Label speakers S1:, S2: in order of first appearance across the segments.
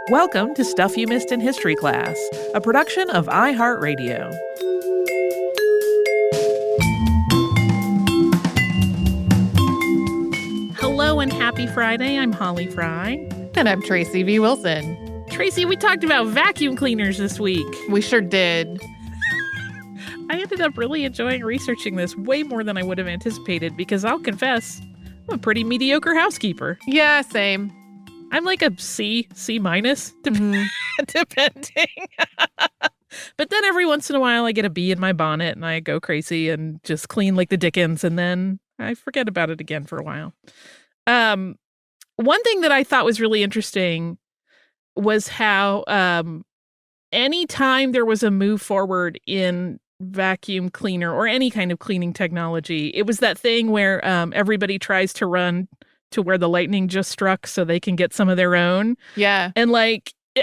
S1: Welcome to Stuff You Missed in History Class, a production of iHeartRadio. Hello and happy Friday. I'm Holly Fry.
S2: And I'm Tracy V. Wilson.
S1: Tracy, we talked about vacuum cleaners this week.
S2: We sure did.
S1: I ended up really enjoying researching this way more than I would have anticipated because I'll confess, I'm a pretty mediocre housekeeper.
S2: Yeah, same.
S1: I'm like a C minus, depending. But then every once in a while I get a bee in my bonnet and I go crazy and just clean like the Dickens, and then I forget about it again for a while. One thing that I thought was really interesting was how anytime there was a move forward in vacuum cleaner or any kind of cleaning technology, it was that thing where everybody tries to run to where the lightning just struck so they can get some of their own.
S2: Yeah.
S1: And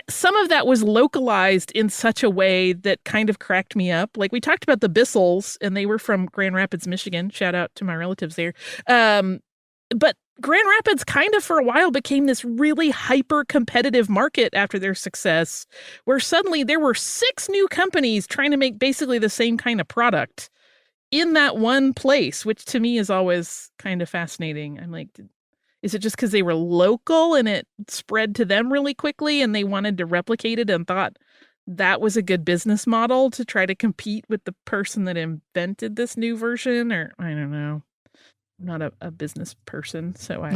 S1: some of that was localized in such a way that kind of cracked me up. Like we talked about the Bissells, and they were from Grand Rapids, Michigan. Shout out to my relatives there. But Grand Rapids kind of for a while became this really hyper competitive market after their success, where suddenly there were 6 new companies trying to make basically the same kind of product in that one place, which to me is always kind of fascinating. I'm like, is it just because they were local and it spread to them really quickly and they wanted to replicate it and thought that was a good business model to try to compete with the person that invented this new version? Or I don't know. I'm not a business person, so I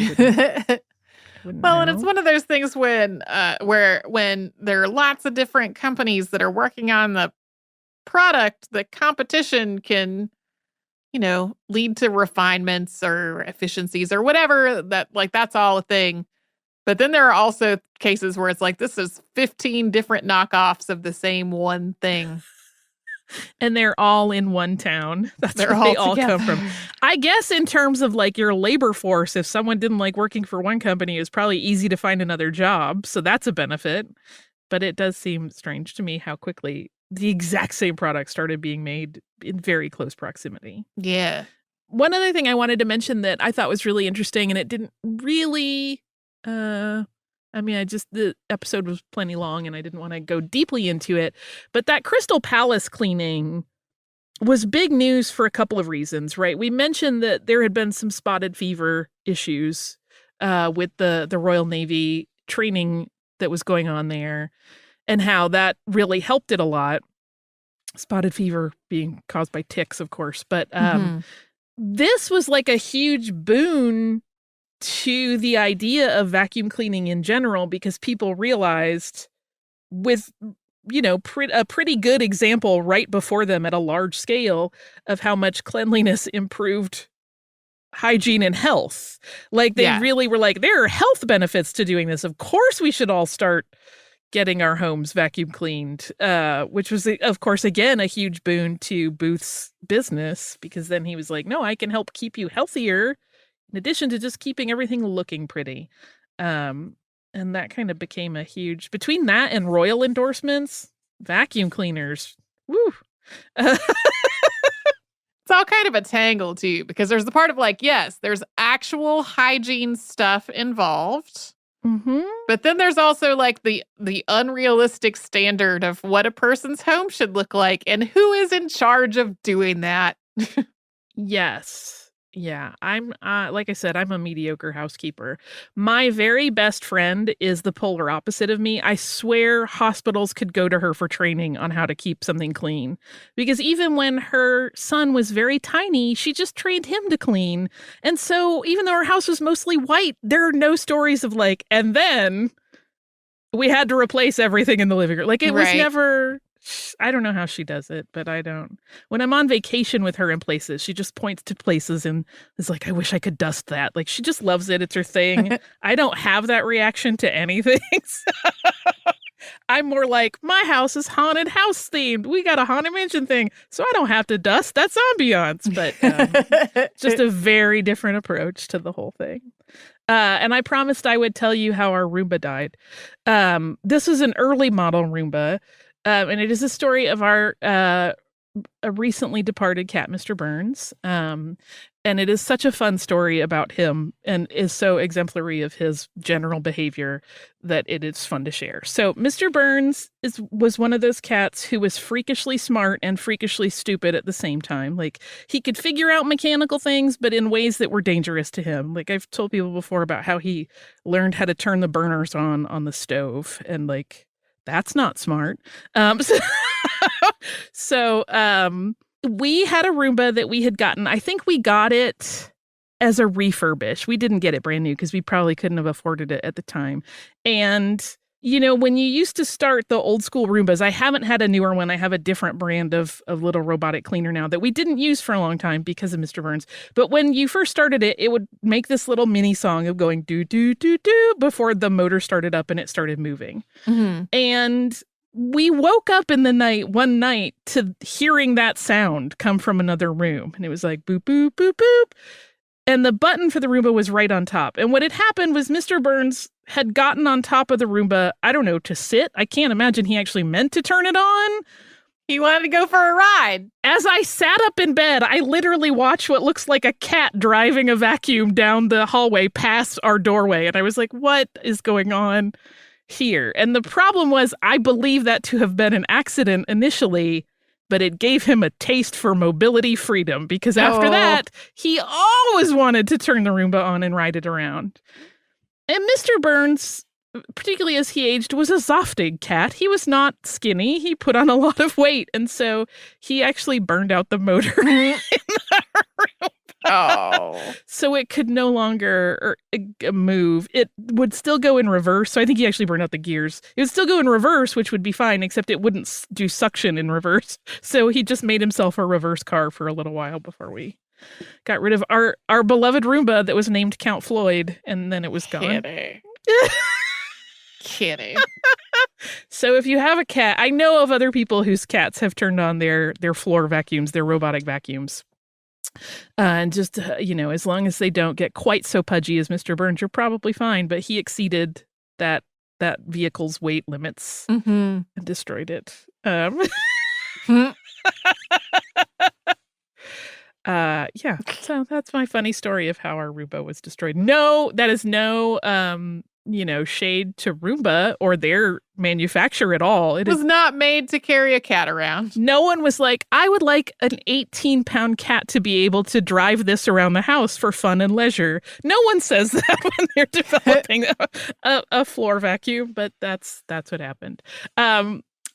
S1: wouldn't
S2: Well,
S1: know.
S2: and it's one of those things when there are lots of different companies that are working on the product, the competition can, lead to refinements or efficiencies or whatever that's all a thing. But then there are also cases where it's like, this is 15 different knockoffs of the same one thing.
S1: And they're all in one town. That's
S2: They're
S1: where
S2: all
S1: they all
S2: together.
S1: come from. I guess in terms of like your labor force, if someone didn't like working for one company, it was probably easy to find another job. So that's a benefit. But it does seem strange to me how quickly the exact same product started being made in very close proximity.
S2: Yeah.
S1: One other thing I wanted to mention that I thought was really interesting, and it didn't really, the episode was plenty long and I didn't want to go deeply into it, but that Crystal Palace cleaning was big news for a couple of reasons, right? We mentioned that there had been some spotted fever issues with the Royal Navy training that was going on there and how that really helped it a lot. Spotted fever being caused by ticks, of course, but this was like a huge boon to the idea of vacuum cleaning in general, because people realized with, a pretty good example right before them at a large scale of how much cleanliness improved hygiene and health. Like they really were like, there are health benefits to doing this. Of course we should all start getting our homes vacuum cleaned, which was, of course, again, a huge boon to Booth's business, because then he was like, no, I can help keep you healthier in addition to just keeping everything looking pretty. And that kind of became a huge, between that and royal endorsements, vacuum cleaners, woo.
S2: It's all kind of a tangle too, because there's the part of like, yes, there's actual hygiene stuff involved.
S1: Mm-hmm.
S2: But then there's also like the unrealistic standard of what a person's home should look like and who is in charge of doing that.
S1: Yes. Yeah. I'm, like I said, I'm a mediocre housekeeper. My very best friend is the polar opposite of me. I swear hospitals could go to her for training on how to keep something clean. Because even when her son was very tiny, she just trained him to clean. And so even though our house was mostly white, there are no stories of like, and then we had to replace everything in the living room. Like it was never... I don't know how she does it, but I don't. When I'm on vacation with her in places, she just points to places and is like, I wish I could dust that. Like, she just loves it. It's her thing. I don't have that reaction to anything. I'm more like, my house is haunted house themed. We got a haunted mansion thing, so I don't have to dust. That's ambiance. But just a very different approach to the whole thing. And I promised I would tell you how our Roomba died. This was an early model Roomba. And it is a story of our a recently departed cat, Mr. Burns. And it is such a fun story about him and is so exemplary of his general behavior that it is fun to share. So Mr. Burns was one of those cats who was freakishly smart and freakishly stupid at the same time. Like, he could figure out mechanical things, but in ways that were dangerous to him. Like, I've told people before about how he learned how to turn the burners on the stove, and like, that's not smart. So we had a Roomba that we had gotten. I think we got it as a refurbish. We didn't get it brand new because we probably couldn't have afforded it at the time. And, you know, when you used to start the old school Roombas, I haven't had a newer one. I have a different brand of little robotic cleaner now that we didn't use for a long time because of Mr. Burns. But when you first started it, it would make this little mini song of going do, do, do, do before the motor started up and it started moving.
S2: Mm-hmm.
S1: And we woke up in the night one night to hearing that sound come from another room. And it was like boop, boop, boop, boop. And the button for the Roomba was right on top. And what had happened was Mr. Burns had gotten on top of the Roomba, I don't know, to sit. I can't imagine he actually meant to turn it on.
S2: He wanted to go for a ride.
S1: As I sat up in bed, I literally watched what looks like a cat driving a vacuum down the hallway past our doorway. And I was like, what is going on here? And the problem was, I believe that to have been an accident initially, but it gave him a taste for mobility freedom because after that, he always wanted to turn the Roomba on and ride it around. And Mr. Burns, particularly as he aged, was a Zoftig cat. He was not skinny. He put on a lot of weight. And so he actually burned out the motor in the Roomba.
S2: Oh.
S1: So it could no longer move. It would still go in reverse. So I think he actually burned out the gears. It would still go in reverse, which would be fine, except it wouldn't do suction in reverse. So he just made himself a reverse car for a little while before we got rid of our beloved Roomba that was named Count Floyd, and then it was gone.
S2: Kidding.
S1: So if you have a cat, I know of other people whose cats have turned on their floor vacuums, their robotic vacuums. And just, you know, as long as they don't get quite so pudgy as Mr. Burns, you're probably fine. But he exceeded that vehicle's weight limits and destroyed it. Yeah, so that's my funny story of how our Roomba was destroyed. No, that is no, you know, shade to Roomba or their manufacturer at all.
S2: It was not made to carry a cat around.
S1: No one was like, I would like an 18-pound cat to be able to drive this around the house for fun and leisure. No one says that when they're developing a floor vacuum, but that's what happened.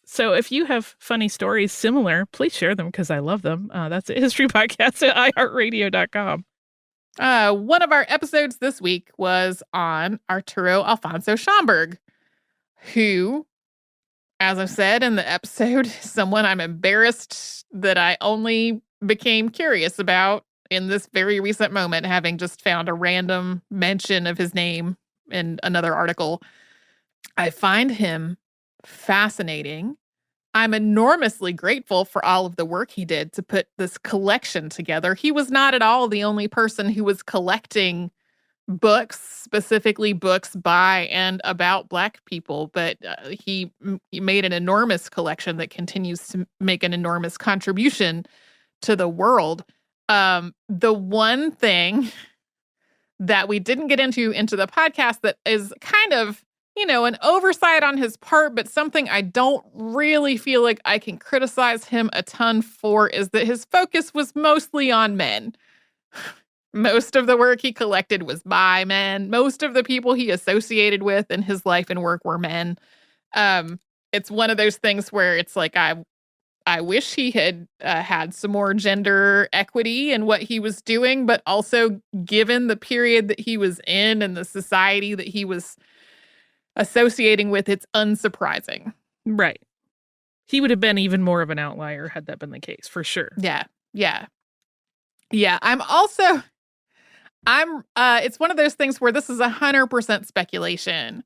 S1: So if you have funny stories similar, please share them because I love them. That's a History Podcast at iHeartRadio.com.
S2: One of our episodes this week was on Arturo Alfonso Schomburg, who, as I've said in the episode, is someone I'm embarrassed that I only became curious about in this very recent moment, having just found a random mention of his name in another article. I find him fascinating. I'm enormously grateful for all of the work he did to put this collection together. He was not at all the only person who was collecting books, specifically books by and about Black people, but he made an enormous collection that continues to make an enormous contribution to the world. The one thing that we didn't get into the podcast that is kind of, you know, an oversight on his part, but something I don't really feel like I can criticize him a ton for, is that his focus was mostly on men. Most of the work he collected was by men. Most of the people he associated with in his life and work were men. It's one of those things where it's like, I wish he had had some more gender equity in what he was doing, but also given the period that he was in and the society that he was associating with, it's unsurprising.
S1: Right. He would have been even more of an outlier had that been the case, for sure.
S2: Yeah. It's one of those things where this is 100% speculation,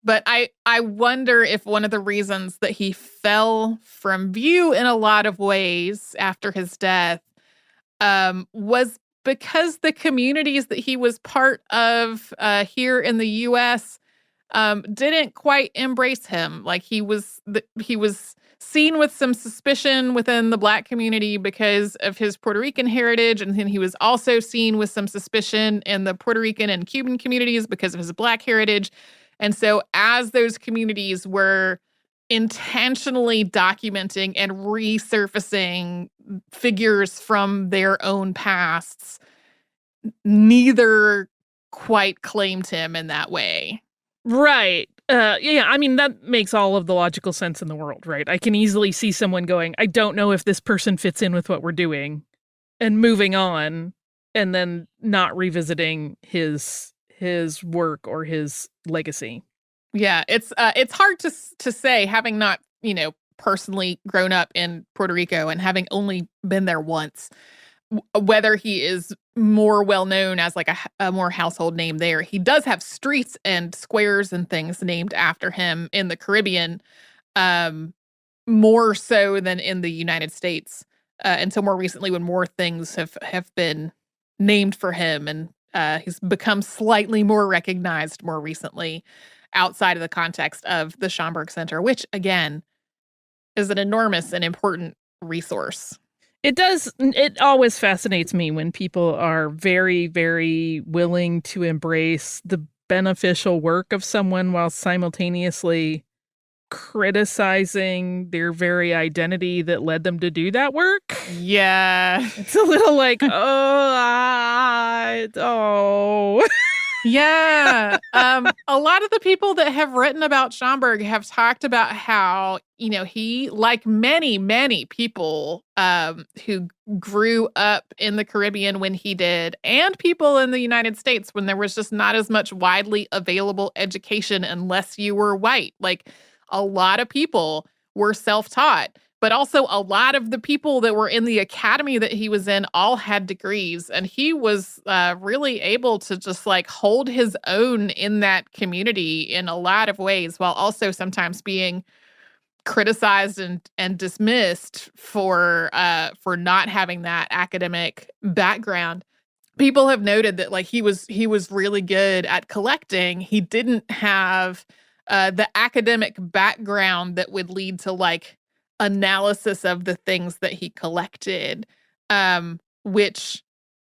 S2: but I wonder if one of the reasons that he fell from view in a lot of ways after his death was because the communities that he was part of here in the U.S. didn't quite embrace him. Like he was seen with some suspicion within the Black community because of his Puerto Rican heritage, and then he was also seen with some suspicion in the Puerto Rican and Cuban communities because of his Black heritage. And so as those communities were intentionally documenting and resurfacing figures from their own pasts, neither quite claimed him in that way.
S1: Right. Yeah, I mean, that makes all of the logical sense in the world, right? I can easily see someone going, I don't know if this person fits in with what we're doing, and moving on, and then not revisiting his work or his legacy.
S2: Yeah, it's hard to say, having not, personally grown up in Puerto Rico and having only been there once, whether he is more well known as like a more household name there. He does have streets and squares and things named after him in the Caribbean, more so than in the United States. Until more recently, when more things have been named for him, and he's become slightly more recognized more recently outside of the context of the Schomburg Center, which again is an enormous and important resource.
S1: It always fascinates me when people are very, very willing to embrace the beneficial work of someone while simultaneously criticizing their very identity that led them to do that work.
S2: Yeah.
S1: It's a little like, oh.
S2: Yeah. A lot of the people that have written about Schomburg have talked about how, he, like many, many people who grew up in the Caribbean when he did, and people in the United States when there was just not as much widely available education unless you were white. Like a lot of people were self-taught. But also a lot of the people that were in the academy that he was in all had degrees. And he was really able to just like hold his own in that community in a lot of ways, while also sometimes being criticized and dismissed for not having that academic background. People have noted that like he was really good at collecting. He didn't have the academic background that would lead to like analysis of the things that he collected, which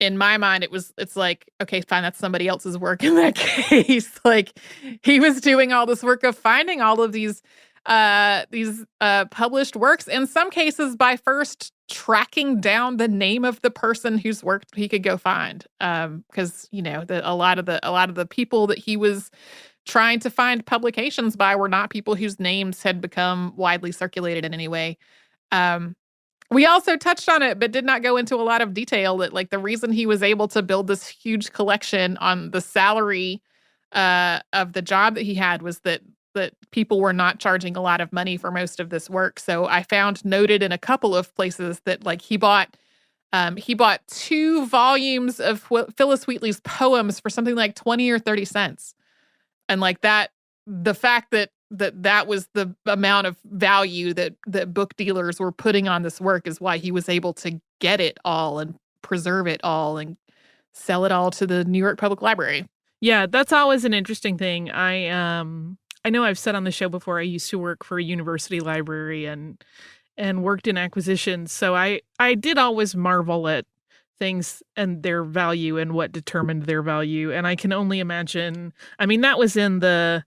S2: in my mind it's like, okay, fine, that's somebody else's work in that case. Like he was doing all this work of finding all of these published works, in some cases by first tracking down the name of the person whose work he could go find, because a lot of the people that he was trying to find publications by were not people whose names had become widely circulated in any way. We also touched on it, but did not go into a lot of detail, that like the reason he was able to build this huge collection on the salary of the job that he had was that people were not charging a lot of money for most of this work. So I found noted in a couple of places that like he bought 2 volumes of Phillis Wheatley's poems for something like 20 or 30 cents. And like that, the fact that was the amount of value that book dealers were putting on this work is why he was able to get it all and preserve it all and sell it all to the New York Public Library.
S1: Yeah, that's always an interesting thing. I know I've said on the show before, I used to work for a university library and worked in acquisitions. So I did always marvel at things and their value and what determined their value. And I can only imagine, I mean, that was in the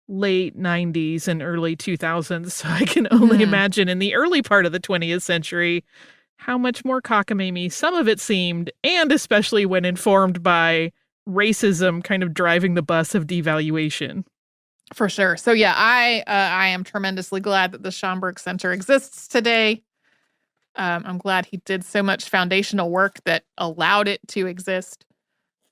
S1: late 90s and early 2000s. So I can only imagine in the early part of the 20th century how much more cockamamie some of it seemed, and especially when informed by racism kind of driving the bus of devaluation.
S2: For sure. So yeah, I am tremendously glad that the Schomburg Center exists today. I'm glad he did so much foundational work that allowed it to exist.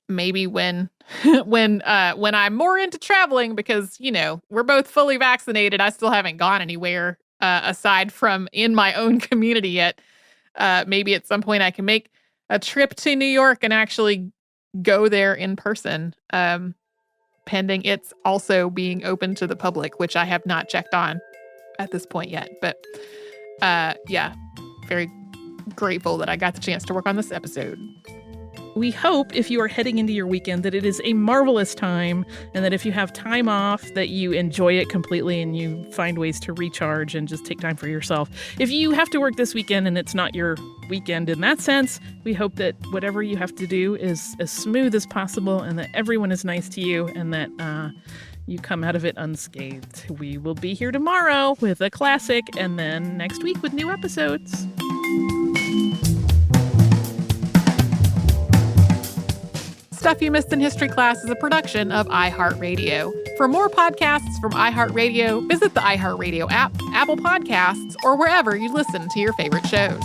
S2: Maybe when I'm more into traveling, because we're both fully vaccinated, I still haven't gone anywhere aside from in my own community yet. Maybe at some point I can make a trip to New York and actually go there in person, pending it's also being open to the public, which I have not checked on at this point yet. But yeah, very grateful that I got the chance to work on this episode.
S1: we hope if you are heading into your weekend that it is a marvelous time, and that if you have time off that you enjoy it completely and you find ways to recharge and just take time for yourself. If you have to work this weekend and it's not your weekend in that sense, we hope that whatever you have to do is as smooth as possible and that everyone is nice to you and that you come out of it unscathed. We will be here tomorrow with a classic and then next week with new episodes.
S2: Stuff You Missed in History Class is a production of iHeartRadio. For more podcasts from iHeartRadio, visit the iHeartRadio app, Apple Podcasts, or wherever you listen to your favorite shows.